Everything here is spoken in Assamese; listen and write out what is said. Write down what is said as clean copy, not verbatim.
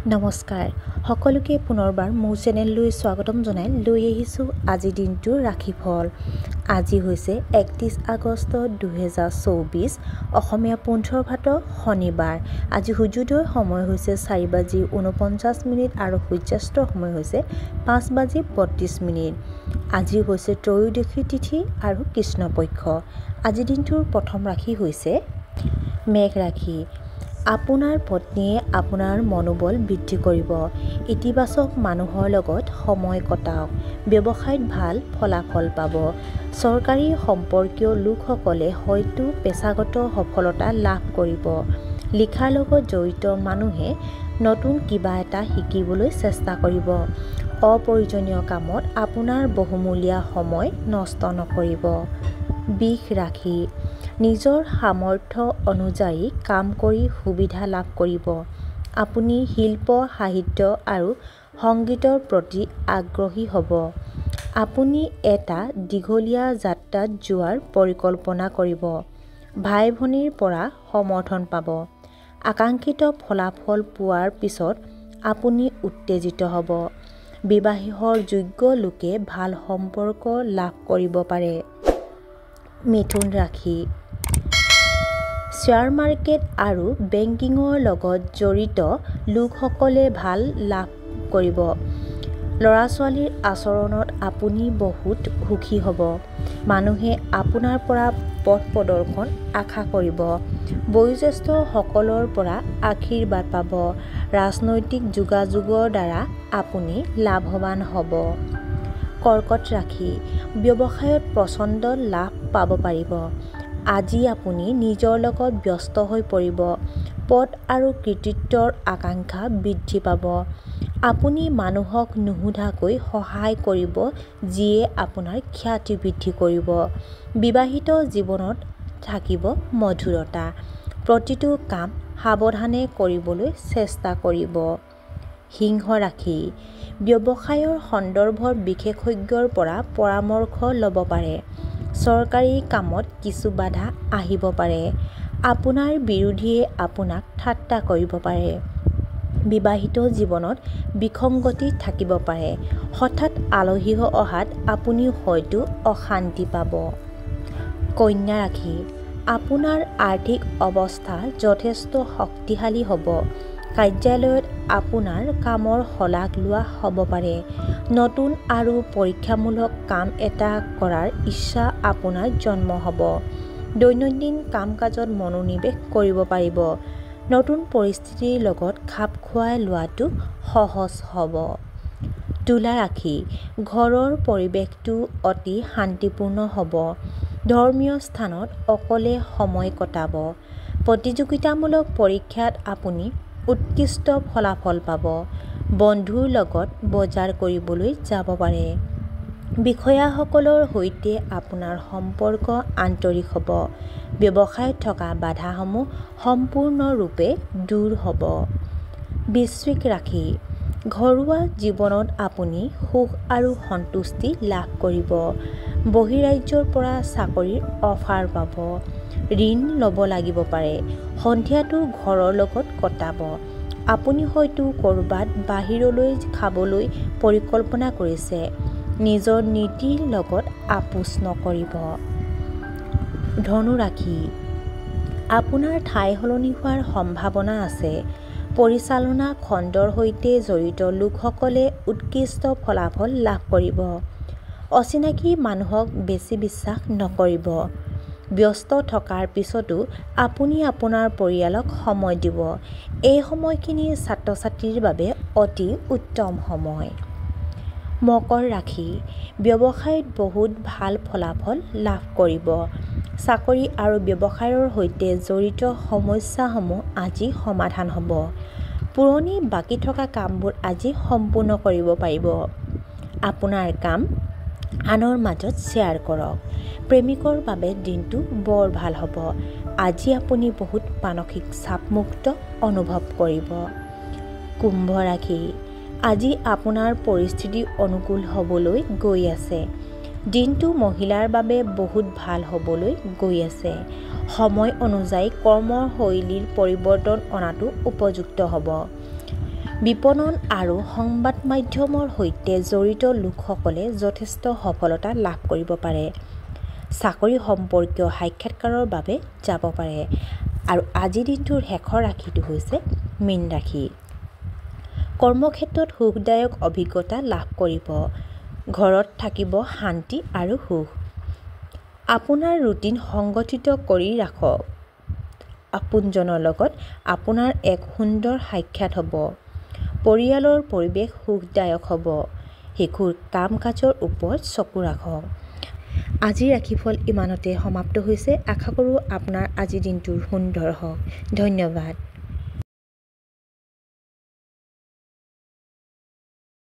নমস্কাৰ সকলোকে পুনৰবাৰ মোৰ চেনেললৈ স্বাগতম জনাই লৈ আহিছোঁ আজি দিনটোৰ ৰাশিফল। আজি হৈছে 31 আগষ্ট 2024 অসমীয়া 15 ভাদ শনিবাৰ। আজি সূৰ্যোদয় সময় হৈছে 4:49 আৰু সূৰ্যাস্তৰ সময় হৈছে 5:32। আজি হৈছে ত্ৰয়োদশী তিথি আৰু কৃষ্ণপক্ষ। আজি দিনটোৰ প্ৰথম ৰাশি হৈছে মেঘ ৰাশি। আপোনাৰ পত্নীয়ে আপোনাৰ মনোবল বৃদ্ধি কৰিব। ইতিবাচক মানুহৰ লগত সময় কটাওক। ব্যৱসায়ত ভাল ফলাফল পাব। চৰকাৰী সম্পৰ্কীয় লোকসকলে হয়তো পেছাগত সফলতা লাভ কৰিব। লিখাৰ লগত জড়িত মানুহে নতুন কিবা এটা শিকিবলৈ চেষ্টা কৰিব। অপ্ৰয়োজনীয় কামত আপোনাৰ বহুমূলীয়া সময় নষ্ট নকৰিব। বৃষ ৰাশি। নিজৰ সামৰ্থ্য অনুযায়ী কাম কৰি সুবিধা লাভ কৰিব। আপুনি শিল্প, সাহিত্য আৰু সংগীতৰ প্ৰতি আগ্ৰহী হ'ব। আপুনি এটা দীঘলীয়া যাত্ৰাত যোৱাৰ পৰিকল্পনা কৰিব। ভাই-ভনীৰ পৰা সমৰ্থন পাব। আকাংক্ষিত ফলাফল পোৱাৰ পিছত আপুনি উত্তেজিত হ'ব। বিবাহৰ যোগ্য লোকে ভাল সম্পৰ্ক লাভ কৰিব পাৰে। মিথুন ৰাশি। শ্বেয়াৰ মাৰ্কেট আৰু বেংকিংৰ লগত জড়িত লোকসকলে ভাল লাভ কৰিব। ল'ৰা-ছোৱালীৰ আচৰণত আপুনি বহুত সুখী হ'ব। মানুহে আপোনাৰ পৰা পথ প্ৰদৰ্শন আশা কৰিব। বয়োজ্যেষ্ঠসকলৰ পৰা আশীৰ্বাদ পাব। ৰাজনৈতিক যোগাযোগৰ দ্বাৰা আপুনি লাভৱান হ'ব। কৰ্কট ৰাশি। ব্যৱসায়ত প্ৰচণ্ড লাভ পাব পাৰিব। আজি আপুনি নিজৰ লগত ব্যস্ত হৈ পৰিব। পদ আৰু কৃতিত্বৰ আকাংক্ষা বৃদ্ধি পাব। আপুনি মানুহক নুসুধাকৈ সহায় কৰিব যিয়ে আপোনাৰ খ্যাতি বৃদ্ধি কৰিব। বিবাহিত জীৱনত থাকিব মধুৰতা। প্ৰতিটো কাম সাৱধানে কৰিবলৈ চেষ্টা কৰিব। সিংহ ৰাশি। ব্যৱসায়ৰ সন্দৰ্ভত বিশেষজ্ঞৰ পৰা পৰামৰ্শ ল'ব পাৰে। চৰকাৰী কামত কিছু বাধা আহিব পাৰে। আপোনাৰ বিৰোধীয়ে আপোনাক ঠাট্টা কৰিব পাৰে। বিবাহিত জীৱনত বিসংগতি থাকিব পাৰে। হঠাৎ আলহী অহাত আপুনি হয়তো অশান্তি পাব। কন্যা ৰাশি। আপোনাৰ আৰ্থিক অৱস্থা যথেষ্ট শক্তিশালী হ'ব। কাৰ্যালয়ত আপোনাৰ কামৰ শলাগ লোৱা হ'ব পাৰে। নতুন আৰু পৰীক্ষামূলক কাম এটা কৰাৰ ইচ্ছা আপোনাৰ জন্ম হ'ব। দৈনন্দিন কাম-কাজত মনোনিৱেশ কৰিব পাৰিব। নতুন পৰিস্থিতিৰ লগত খাপ খুৱাই লোৱাটো সহজ হ'ব। তুলা ৰাশি। ঘৰৰ পৰিৱেশটো অতি শান্তিপূৰ্ণ হ'ব। ধৰ্মীয় স্থানত অকলে সময় কটাব। প্ৰতিযোগিতামূলক পৰীক্ষাত আপুনি উৎকৃষ্ট ফলাফল পাব। বন্ধুৰ লগত বজাৰ কৰিবলৈ যাব পাৰে। বিষয়াসকলৰ সৈতে আপোনাৰ সম্পৰ্ক আন্তৰিক হ'ব। ব্যৱসায়ত থকা বাধাসমূহ সম্পূৰ্ণৰূপে দূৰ হ'ব। বৃশ্চিক ৰাশি। ঘৰুৱা জীৱনত আপুনি সুখ আৰু সন্তুষ্টি লাভ কৰিব। বহিৰাজ্যৰ পৰা চাকৰিৰ অফাৰ পাব। ঋণ ল'ব লাগিব পাৰে। সন্ধিয়াটো ঘৰৰ লগত কটাব। আপুনি হয়তো ক'ৰবাত বাহিৰলৈ খাবলৈ পৰিকল্পনা কৰিছে। নিজৰ নীতিৰ লগত আপোচ নকৰিব। ধনু ৰাশি। আপোনাৰ ঠাই সলনি হোৱাৰ সম্ভাৱনা আছে। পৰিচালনা খণ্ডৰ সৈতে জড়িত লোকসকলে উৎকৃষ্ট ফলাফল লাভ কৰিব। অচিনাকি মানুহক বেছি বিশ্বাস নকৰিব। ব্যস্ত থকাৰ পিছতো আপুনি আপোনাৰ পৰিয়ালক সময় দিব। এই সময়খিনি ছাত্ৰ-ছাত্ৰীৰ বাবে অতি উত্তম সময়। মকৰ ৰাশি। ব্যৱসায়ত বহুত ভাল ফলাফল লাভ কৰিব। চাকৰি আৰু ব্যৱসায়ৰ সৈতে জড়িত সমস্যাসমূহ আজি সমাধান হ'ব। পুৰণি বাকী থকা কামবোৰ আজি সম্পূৰ্ণ কৰিব পাৰিব। আপোনাৰ কাম আনৰ মাজত শ্বেয়াৰ কৰক। প্ৰেমিকৰ বাবে দিনটো বৰ ভাল হ'ব। আজি আপুনি বহুত মানসিক চাপমুক্ত অনুভৱ কৰিব। কুম্ভ ৰাশি। আজি আপোনাৰ পৰিস্থিতি অনুকূল হ'বলৈ গৈ আছে। দিনটো মহিলাৰ বাবে বহুত ভাল হ'বলৈ গৈ আছে। সময় অনুযায়ী কৰ্মশৈলীৰ পৰিৱৰ্তন অনাটো উপযুক্ত হ'ব। বিপণন আৰু সংবাদ মাধ্যমৰ সৈতে জড়িত লোকসকলে যথেষ্ট সফলতা লাভ কৰিব পাৰে। চাকৰি সম্পৰ্কীয় সাক্ষাৎকাৰৰ বাবে যাব পাৰে। আৰু আজিৰ দিনটোৰ শেষৰ ৰাশিটো হৈছে মীন ৰাশি। কৰ্মক্ষেত্ৰত সুখদায়ক অভিজ্ঞতা লাভ কৰিব। ঘৰত থাকিব শান্তি আৰু সুখ। আপোনাৰ ৰুটিন সংগঠিত কৰি ৰাখক। আপোনজনৰ লগত আপোনাৰ এক সুন্দৰ সাক্ষাৎ হ'ব। পৰিয়ালৰ পৰিৱেশ সুখদায়ক হ'ব। শিশুৰ কাম-কাজৰ ওপৰত চকু ৰাখক। আজিৰ ৰাশিফল ইমানতে সমাপ্ত হৈছে। আশা কৰোঁ আপোনাৰ আজিৰ দিনটো সুন্দৰ হওক। ধন্যবাদ।